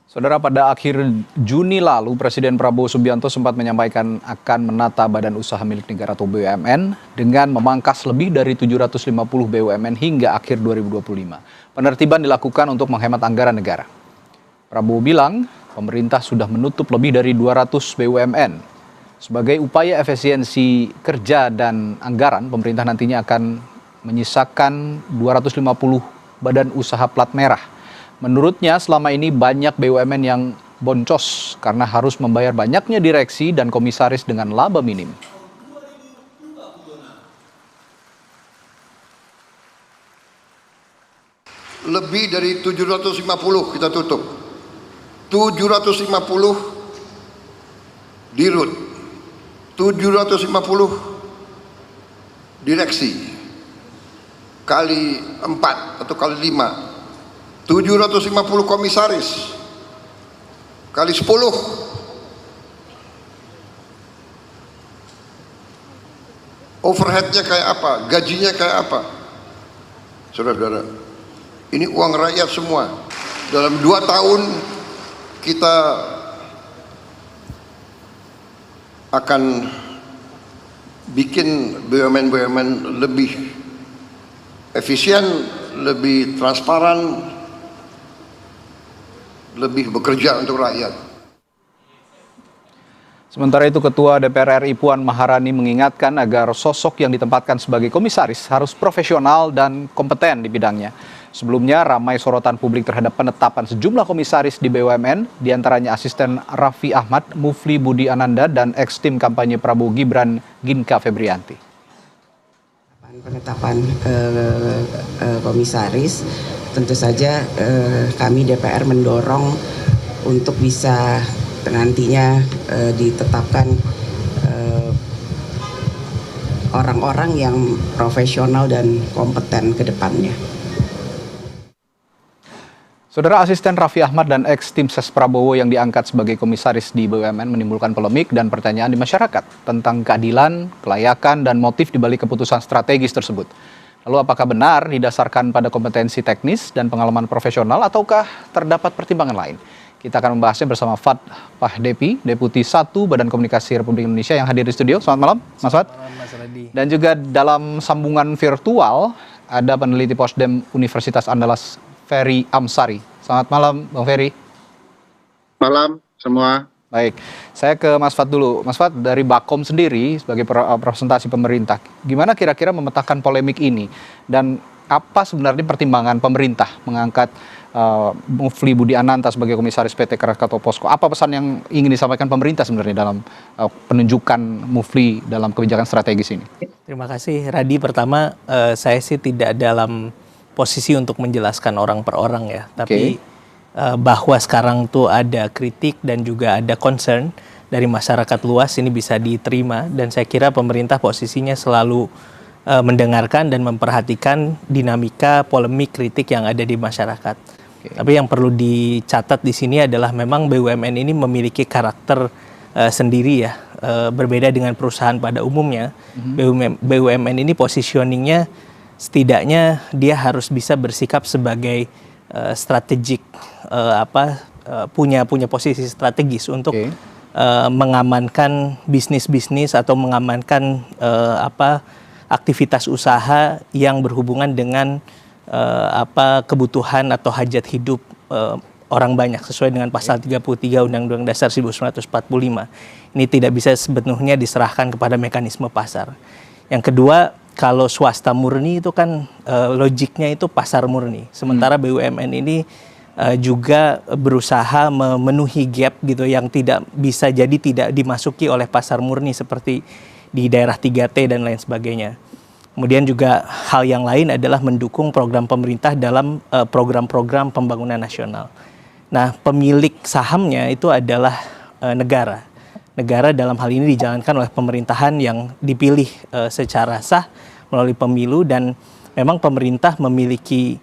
Saudara, pada akhir Juni lalu, Presiden Prabowo Subianto sempat menyampaikan akan menata badan usaha milik negara atau BUMN dengan memangkas lebih dari 750 BUMN hingga akhir 2025. Penertiban dilakukan untuk menghemat anggaran negara. Prabowo bilang, pemerintah sudah menutup lebih dari 200 BUMN. Sebagai upaya efisiensi kerja dan anggaran, pemerintah nantinya akan menyisakan 250 badan usaha plat merah. Menurutnya selama ini banyak BUMN yang boncos karena harus membayar banyaknya direksi dan komisaris dengan laba minim. Lebih dari 750 kita tutup. 750 dirut, 750 direksi, kali 4 atau kali 5, 750 komisaris, kali 10. Overheadnya kayak apa, gajinya kayak apa. Saudara-saudara, ini uang rakyat semua. Dalam 2 tahun kita akan bikin BUMN lebih efisien, lebih transparan, lebih bekerja untuk rakyat. Sementara itu, Ketua DPR RI Puan Maharani mengingatkan agar sosok yang ditempatkan sebagai komisaris harus profesional dan kompeten di bidangnya. Sebelumnya, ramai sorotan publik terhadap penetapan sejumlah komisaris di BUMN, diantaranya asisten Raffi Ahmad, Mufli Budi Ananda, dan ex-tim kampanye Prabowo Gibran, Ginka Febrianti. Penetapan komisaris, tentu saja kami DPR mendorong untuk bisa nantinya ditetapkan orang-orang yang profesional dan kompeten ke depannya. Saudara, asisten Raffi Ahmad dan ex-tim ses Prabowo yang diangkat sebagai komisaris di BUMN menimbulkan polemik dan pertanyaan di masyarakat tentang keadilan, kelayakan, dan motif dibalik keputusan strategis tersebut. Lalu apakah benar didasarkan pada kompetensi teknis dan pengalaman profesional ataukah terdapat pertimbangan lain? Kita akan membahasnya bersama Fad Pahdepi, Deputi 1 Badan Komunikasi Republik Indonesia yang hadir di studio. Selamat malam, Mas Fad. Selamat malam, Mas Radi. Dan juga dalam sambungan virtual ada peneliti Posdem Universitas Andalas, Ferry Amsari. Selamat malam, Bang Ferry. Malam semua. Baik, saya ke Mas Fad dulu. Mas Fad, dari Bakom sendiri sebagai representasi pemerintah, gimana kira-kira memetakan polemik ini? Dan apa sebenarnya pertimbangan pemerintah mengangkat Mufli Budi Ananda sebagai komisaris PT Krakatau Posko? Apa pesan yang ingin disampaikan pemerintah sebenarnya dalam penunjukan Mufli dalam kebijakan strategis ini? terima kasih, Radi. Pertama, saya sih tidak dalam posisi untuk menjelaskan orang per orang ya, tapi bahwa sekarang tuh ada kritik dan juga ada concern dari masyarakat luas ini bisa diterima, dan saya kira pemerintah posisinya selalu mendengarkan dan memperhatikan dinamika polemik kritik yang ada di masyarakat. Tapi yang perlu dicatat di sini adalah memang BUMN ini memiliki karakter sendiri ya, berbeda dengan perusahaan pada umumnya. BUMN ini positioningnya setidaknya dia harus bisa bersikap sebagai strategik, punya posisi strategis untuk mengamankan bisnis atau mengamankan aktivitas usaha yang berhubungan dengan kebutuhan atau hajat hidup orang banyak sesuai dengan pasal 33 Undang-Undang Dasar 1945. Ini tidak bisa sepenuhnya diserahkan kepada mekanisme pasar. Yang kedua, kalau swasta murni itu kan logiknya itu pasar murni. Sementara BUMN ini juga berusaha memenuhi gap gitu yang tidak dimasuki oleh pasar murni seperti di daerah 3T dan lain sebagainya. Kemudian juga hal yang lain adalah mendukung program pemerintah dalam program-program pembangunan nasional. Nah, pemilik sahamnya itu adalah negara. Negara dalam hal ini dijalankan oleh pemerintahan yang dipilih secara sah melalui pemilu, dan memang pemerintah memiliki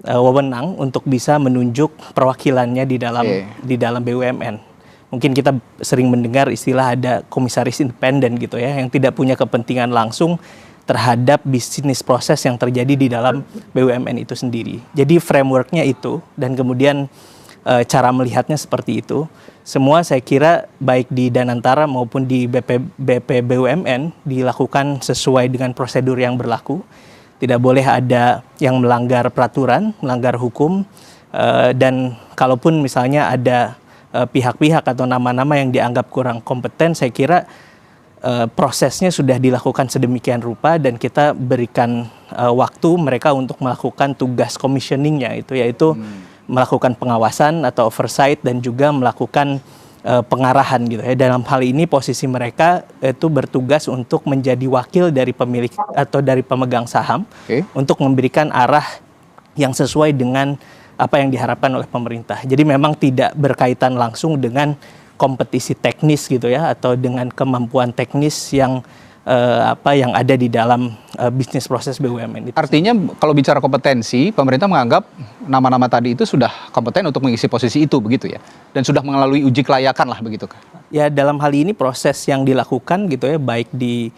wewenang untuk bisa menunjuk perwakilannya di dalam BUMN. Mungkin kita sering mendengar istilah ada komisaris independen gitu ya, yang tidak punya kepentingan langsung terhadap bisnis proses yang terjadi di dalam BUMN itu sendiri. Jadi frameworknya itu, dan kemudian cara melihatnya seperti itu. Semua saya kira baik di Danantara maupun di BP BUMN dilakukan sesuai dengan prosedur yang berlaku. Tidak boleh ada yang melanggar peraturan, melanggar hukum, dan kalaupun misalnya ada pihak-pihak atau nama-nama yang dianggap kurang kompeten, saya kira prosesnya sudah dilakukan sedemikian rupa dan kita berikan waktu mereka untuk melakukan tugas commissioningnya itu, yaitu melakukan pengawasan atau oversight dan juga melakukan pengarahan gitu ya. Dalam hal ini posisi mereka itu bertugas untuk menjadi wakil dari pemilik atau dari pemegang saham untuk memberikan arah yang sesuai dengan apa yang diharapkan oleh pemerintah. Jadi memang tidak berkaitan langsung dengan kompetisi teknis gitu ya, atau dengan kemampuan teknis yang yang ada di dalam bisnis proses BUMN itu. Artinya kalau bicara kompetensi, pemerintah menganggap nama-nama tadi itu sudah kompeten untuk mengisi posisi itu begitu ya, dan sudah melalui uji kelayakan lah begitu kan? Ya, dalam hal ini proses yang dilakukan gitu ya, baik di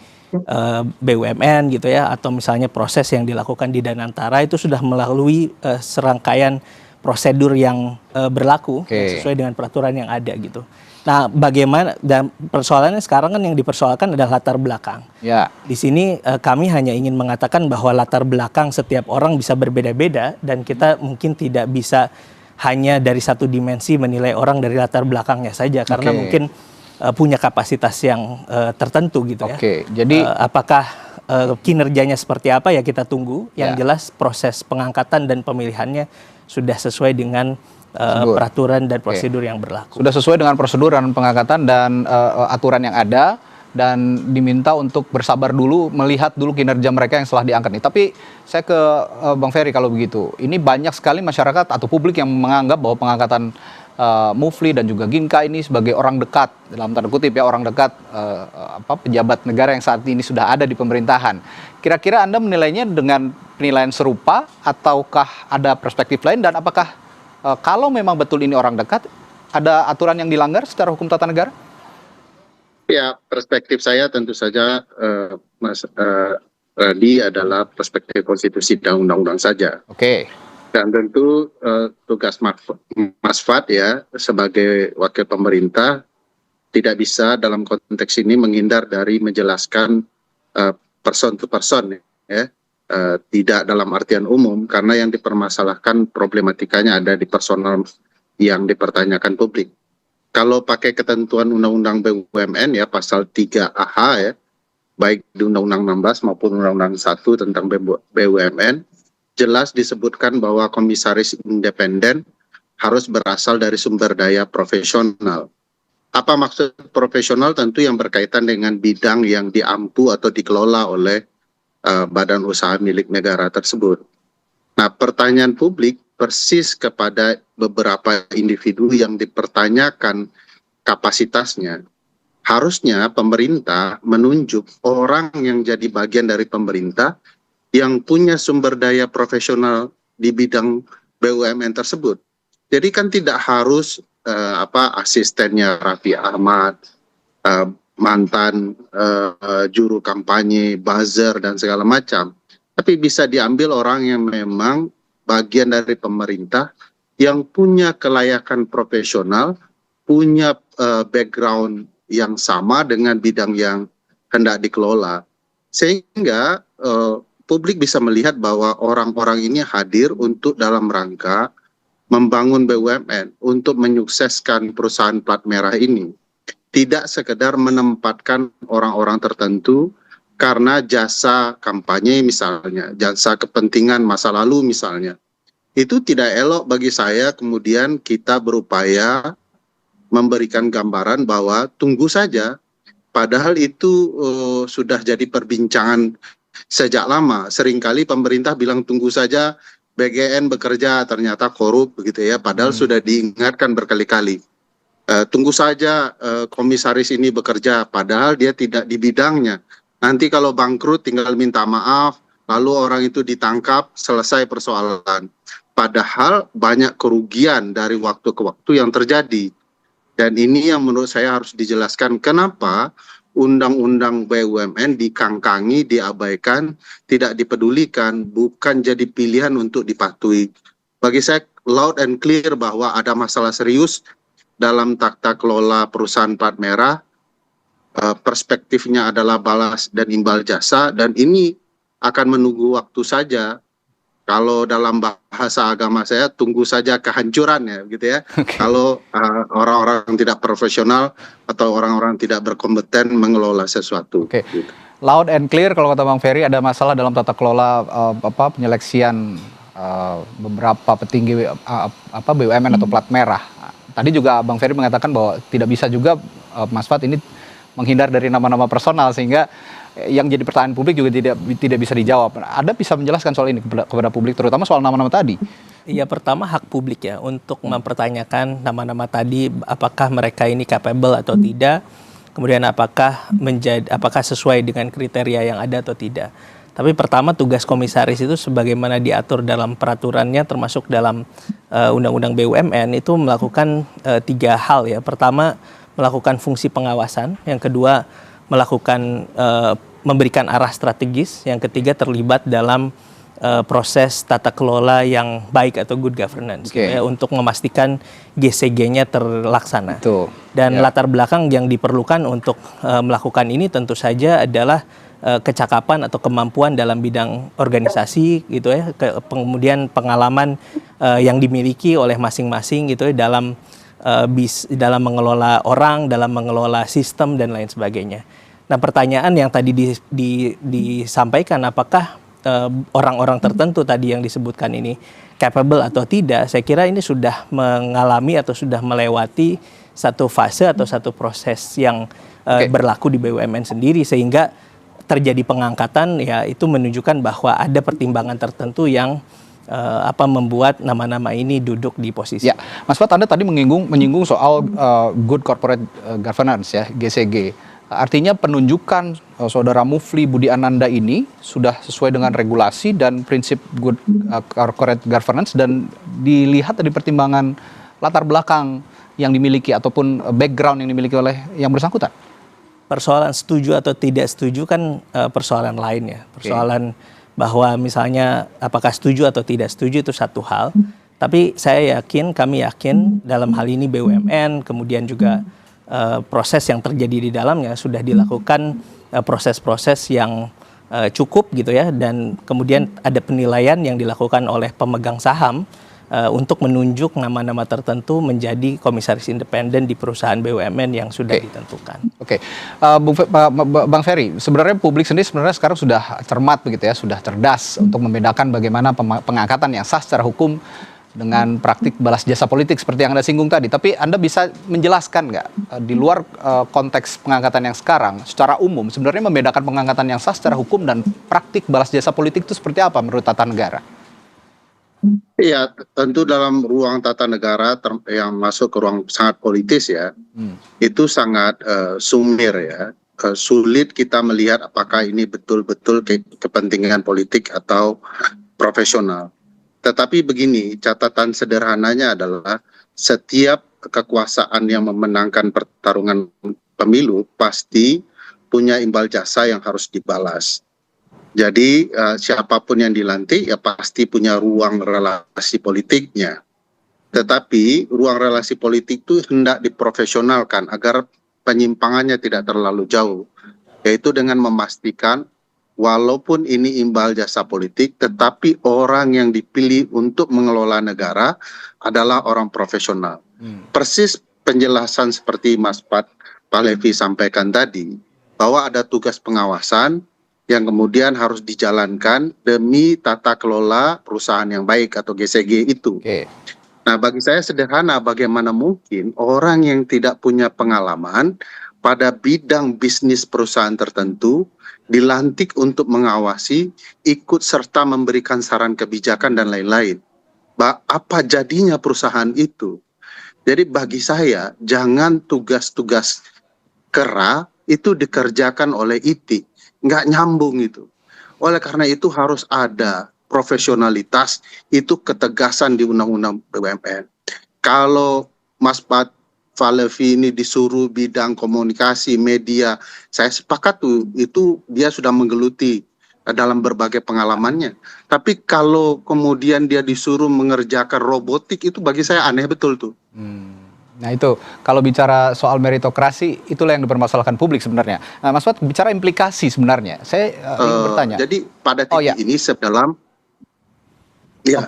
BUMN gitu ya, atau misalnya proses yang dilakukan di Danantara itu sudah melalui serangkaian prosedur yang berlaku sesuai dengan peraturan yang ada gitu. Nah, bagaimana, dan persoalannya sekarang kan yang dipersoalkan adalah latar belakang. Ya. Di sini kami hanya ingin mengatakan bahwa latar belakang setiap orang bisa berbeda-beda dan kita mungkin tidak bisa hanya dari satu dimensi menilai orang dari latar belakangnya saja, karena mungkin punya kapasitas yang tertentu gitu ya. Jadi apakah kinerjanya seperti apa ya kita tunggu. Yang jelas proses pengangkatan dan pemilihannya sudah sesuai dengan peraturan dan prosedur yang berlaku. Sudah sesuai dengan prosedur dan pengangkatan dan aturan yang ada, dan diminta untuk bersabar dulu, melihat dulu kinerja mereka yang setelah diangkat nih. Tapi saya ke Bang Ferry kalau begitu. Ini banyak sekali masyarakat atau publik yang menganggap bahwa pengangkatan Mufli dan juga Ginka ini sebagai orang dekat, dalam tanda kutip ya, orang dekat pejabat negara yang saat ini sudah ada di pemerintahan. Kira-kira Anda menilainya dengan penilaian serupa ataukah ada perspektif lain, dan apakah kalau memang betul ini orang dekat, ada aturan yang dilanggar secara hukum tata negara? Ya, perspektif saya tentu saja Mas Radi adalah perspektif konstitusi dan undang-undang saja. Dan tentu tugas Mas Fad ya sebagai wakil pemerintah tidak bisa dalam konteks ini menghindar dari menjelaskan person to person ya. Tidak dalam artian umum, karena yang dipermasalahkan problematikanya ada di personal yang dipertanyakan publik. Kalau pakai ketentuan Undang-Undang BUMN ya pasal 3AH ya, baik di Undang-Undang 16 maupun Undang-Undang 1 tentang BUMN, jelas disebutkan bahwa komisaris independen harus berasal dari sumber daya profesional. Apa maksud profesional? Tentu yang berkaitan dengan bidang yang diampu atau dikelola oleh badan usaha milik negara tersebut. Nah, pertanyaan publik persis kepada beberapa individu yang dipertanyakan kapasitasnya. Harusnya pemerintah menunjuk orang yang jadi bagian dari pemerintah yang punya sumber daya profesional di bidang BUMN tersebut. Jadi kan tidak harus asistennya Raffi Ahmad, mantan juru kampanye, buzzer dan segala macam. Tapi bisa diambil orang yang memang bagian dari pemerintah yang punya kelayakan profesional, punya background yang sama dengan bidang yang hendak dikelola. Sehingga publik bisa melihat bahwa orang-orang ini hadir untuk dalam rangka membangun BUMN, untuk menyukseskan perusahaan plat merah ini. Tidak sekedar menempatkan orang-orang tertentu karena jasa kampanye misalnya, jasa kepentingan masa lalu misalnya. Itu tidak elok bagi saya kemudian kita berupaya memberikan gambaran bahwa tunggu saja, padahal itu sudah jadi perbincangan sejak lama. Seringkali pemerintah bilang tunggu saja, BGN bekerja ternyata korup begitu ya, padahal sudah diingatkan berkali-kali. Tunggu saja komisaris ini bekerja, padahal dia tidak di bidangnya. Nanti kalau bangkrut tinggal minta maaf, lalu orang itu ditangkap, selesai persoalan. Padahal banyak kerugian dari waktu ke waktu yang terjadi. Dan ini yang menurut saya harus dijelaskan kenapa undang-undang BUMN dikangkangi, diabaikan, tidak dipedulikan, bukan jadi pilihan untuk dipatuhi. Bagi saya loud and clear bahwa ada masalah serius dalam tata kelola perusahaan plat merah. Perspektifnya adalah balas dan imbal jasa, dan ini akan menunggu waktu saja. Kalau dalam bahasa agama saya, tunggu saja kehancurannya, gitu ya. Kalau orang-orang tidak profesional atau orang-orang tidak berkompeten mengelola sesuatu. Gitu. Loud and clear, kalau kata Bang Ferry, ada masalah dalam tata kelola penyeleksian beberapa petinggi BUMN atau plat merah. Tadi juga Bang Ferry mengatakan bahwa tidak bisa juga Mas Fad ini menghindar dari nama-nama personal, sehingga yang jadi pertanyaan publik juga tidak bisa dijawab. Anda bisa menjelaskan soal ini kepada publik, terutama soal nama-nama tadi? Iya, pertama hak publik ya untuk mempertanyakan nama-nama tadi, apakah mereka ini capable atau tidak, kemudian apakah sesuai dengan kriteria yang ada atau tidak. Tapi pertama, tugas komisaris itu sebagaimana diatur dalam peraturannya, termasuk dalam Undang-Undang BUMN, itu melakukan 3 hal ya. Pertama, melakukan fungsi pengawasan, yang kedua melakukan memberikan arah strategis, yang ketiga terlibat dalam proses tata kelola yang baik atau good governance, ya, untuk memastikan GCG-nya terlaksana. Dan latar belakang yang diperlukan untuk melakukan ini tentu saja adalah kecakapan atau kemampuan dalam bidang organisasi, gitu ya, kemudian pengalaman yang dimiliki oleh masing-masing, gitu ya, dalam mengelola orang, dalam mengelola sistem dan lain sebagainya. Nah, pertanyaan yang tadi disampaikan, apakah orang-orang tertentu tadi yang disebutkan ini capable atau tidak, saya kira ini sudah mengalami atau sudah melewati satu fase atau satu proses yang berlaku di BUMN sendiri, sehingga terjadi pengangkatan, ya itu menunjukkan bahwa ada pertimbangan tertentu yang membuat nama-nama ini duduk di posisi. Ya, Mas Fad, Anda tadi menyinggung soal good corporate governance, ya, GCG. Artinya penunjukan Saudara Mufli Budi Ananda ini sudah sesuai dengan regulasi dan prinsip good corporate governance, dan dilihat dari pertimbangan latar belakang yang dimiliki ataupun background yang dimiliki oleh yang bersangkutan. Persoalan setuju atau tidak setuju kan persoalan lain ya. Persoalan bahwa misalnya apakah setuju atau tidak setuju itu satu hal. Tapi saya yakin, kami yakin dalam hal ini BUMN, kemudian juga proses yang terjadi di dalamnya sudah dilakukan proses-proses yang cukup, gitu ya. Dan kemudian ada penilaian yang dilakukan oleh pemegang saham untuk menunjuk nama-nama tertentu menjadi komisaris independen di perusahaan BUMN yang sudah ditentukan. Bang Ferry, sebenarnya publik sendiri sekarang sudah cermat begitu ya, sudah cerdas untuk membedakan bagaimana pengangkatan yang sah secara hukum dengan praktik balas jasa politik seperti yang Anda singgung tadi. Tapi Anda bisa menjelaskan nggak di luar konteks pengangkatan yang sekarang, secara umum sebenarnya membedakan pengangkatan yang sah secara hukum dan praktik balas jasa politik itu seperti apa menurut tata negara? Iya, tentu dalam ruang tata negara yang masuk ke ruang sangat politis ya, itu sangat sumir ya. Sulit kita melihat apakah ini betul-betul kepentingan politik atau profesional. Tetapi begini, catatan sederhananya adalah setiap kekuasaan yang memenangkan pertarungan pemilu pasti punya imbal jasa yang harus dibalas. Jadi siapapun yang dilantik ya pasti punya ruang relasi politiknya. Tetapi ruang relasi politik itu hendak diprofesionalkan agar penyimpangannya tidak terlalu jauh. Yaitu dengan memastikan walaupun ini imbal jasa politik, tetapi orang yang dipilih untuk mengelola negara adalah orang profesional. Persis penjelasan seperti Mas Pak Levi sampaikan tadi, bahwa ada tugas pengawasan yang kemudian harus dijalankan demi tata kelola perusahaan yang baik atau GCG itu. Nah, bagi saya sederhana, bagaimana mungkin orang yang tidak punya pengalaman pada bidang bisnis perusahaan tertentu dilantik untuk mengawasi, ikut serta memberikan saran kebijakan dan lain-lain. Apa jadinya perusahaan itu? Jadi bagi saya, jangan tugas-tugas kera itu dikerjakan oleh IT. Nggak nyambung itu. Oleh karena itu harus ada profesionalitas, itu ketegasan di Undang-Undang BUMN. Kalau Mas Pak Levi ini disuruh bidang komunikasi, media, saya sepakat tuh, itu dia sudah menggeluti dalam berbagai pengalamannya. Tapi kalau kemudian dia disuruh mengerjakan robotik, itu bagi saya aneh betul tuh. Nah itu, kalau bicara soal meritokrasi, itulah yang dipermasalahkan publik sebenarnya. Nah, Mas Fuad, bicara implikasi sebenarnya, saya ingin bertanya. Jadi pada titik ini dalam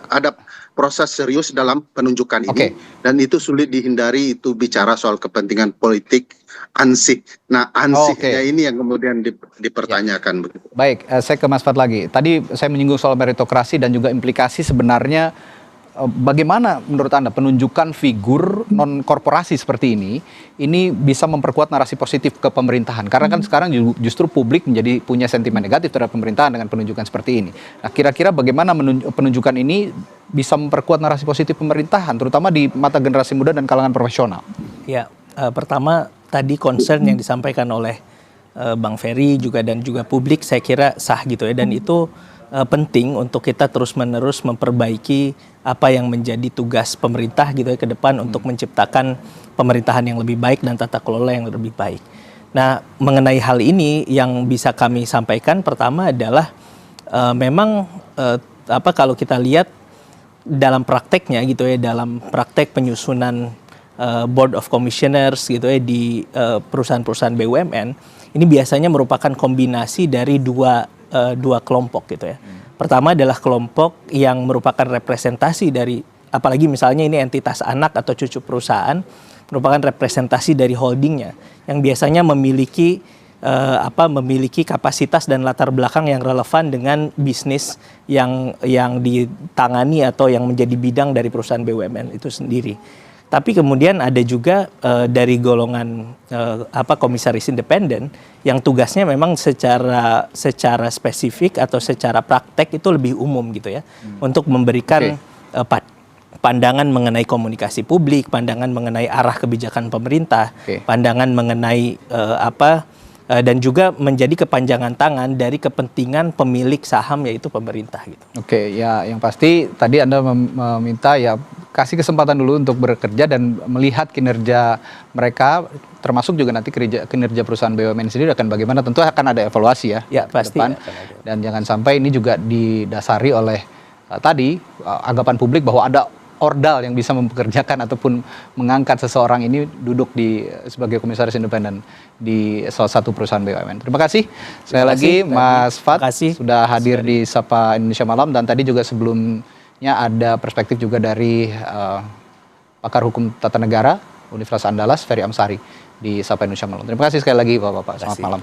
ada proses serius dalam penunjukan ini, dan itu sulit dihindari, itu bicara soal kepentingan politik ansih. Nah, ansihnya ini yang kemudian dipertanyakan. Begitu. Baik, saya ke Mas Fuad lagi. Tadi saya menyinggung soal meritokrasi dan juga implikasi sebenarnya. Bagaimana menurut Anda penunjukan figur non-korporasi seperti ini bisa memperkuat narasi positif ke pemerintahan? Karena kan sekarang justru publik menjadi punya sentimen negatif terhadap pemerintahan dengan penunjukan seperti ini. Nah, kira-kira bagaimana penunjukan ini bisa memperkuat narasi positif pemerintahan, terutama di mata generasi muda dan kalangan profesional? Ya, pertama tadi concern yang disampaikan oleh Bang Ferry dan juga publik saya kira sah gitu ya, dan itu penting untuk kita terus-menerus memperbaiki apa yang menjadi tugas pemerintah gitu ya ke depan untuk menciptakan pemerintahan yang lebih baik dan tata kelola yang lebih baik. Nah, mengenai hal ini yang bisa kami sampaikan pertama adalah memang kalau kita lihat dalam prakteknya gitu ya, dalam praktek penyusunan Board of Commissioners gitu ya di perusahaan-perusahaan BUMN, ini biasanya merupakan kombinasi dari dua kelompok gitu ya. Pertama adalah kelompok yang merupakan representasi dari, apalagi misalnya ini entitas anak atau cucu perusahaan, merupakan representasi dari holdingnya yang biasanya memiliki kapasitas dan latar belakang yang relevan dengan bisnis yang ditangani atau yang menjadi bidang dari perusahaan BUMN itu sendiri. Tapi kemudian ada juga dari golongan komisaris independen yang tugasnya memang secara spesifik atau secara praktek itu lebih umum gitu ya, untuk memberikan pandangan mengenai komunikasi publik, pandangan mengenai arah kebijakan pemerintah, pandangan mengenai dan juga menjadi kepanjangan tangan dari kepentingan pemilik saham yaitu pemerintah gitu. Oke, ya yang pasti tadi Anda meminta ya kasih kesempatan dulu untuk bekerja dan melihat kinerja mereka, termasuk juga nanti kinerja perusahaan BUMN sendiri akan bagaimana, tentu akan ada evaluasi ya pasti depan. Dan jangan sampai ini juga didasari oleh tadi anggapan publik bahwa ada ordal yang bisa mempekerjakan ataupun mengangkat seseorang ini duduk sebagai komisaris independen di salah satu perusahaan BUMN. Terima kasih sekali lagi Mas Fuad sudah hadir di Sapa Indonesia Malam, dan tadi juga sebelumnya ada perspektif juga dari pakar hukum tata negara Universitas Andalas Ferry Amsari di Sapa Indonesia Malam. Terima kasih sekali lagi Bapak-bapak. Selamat malam.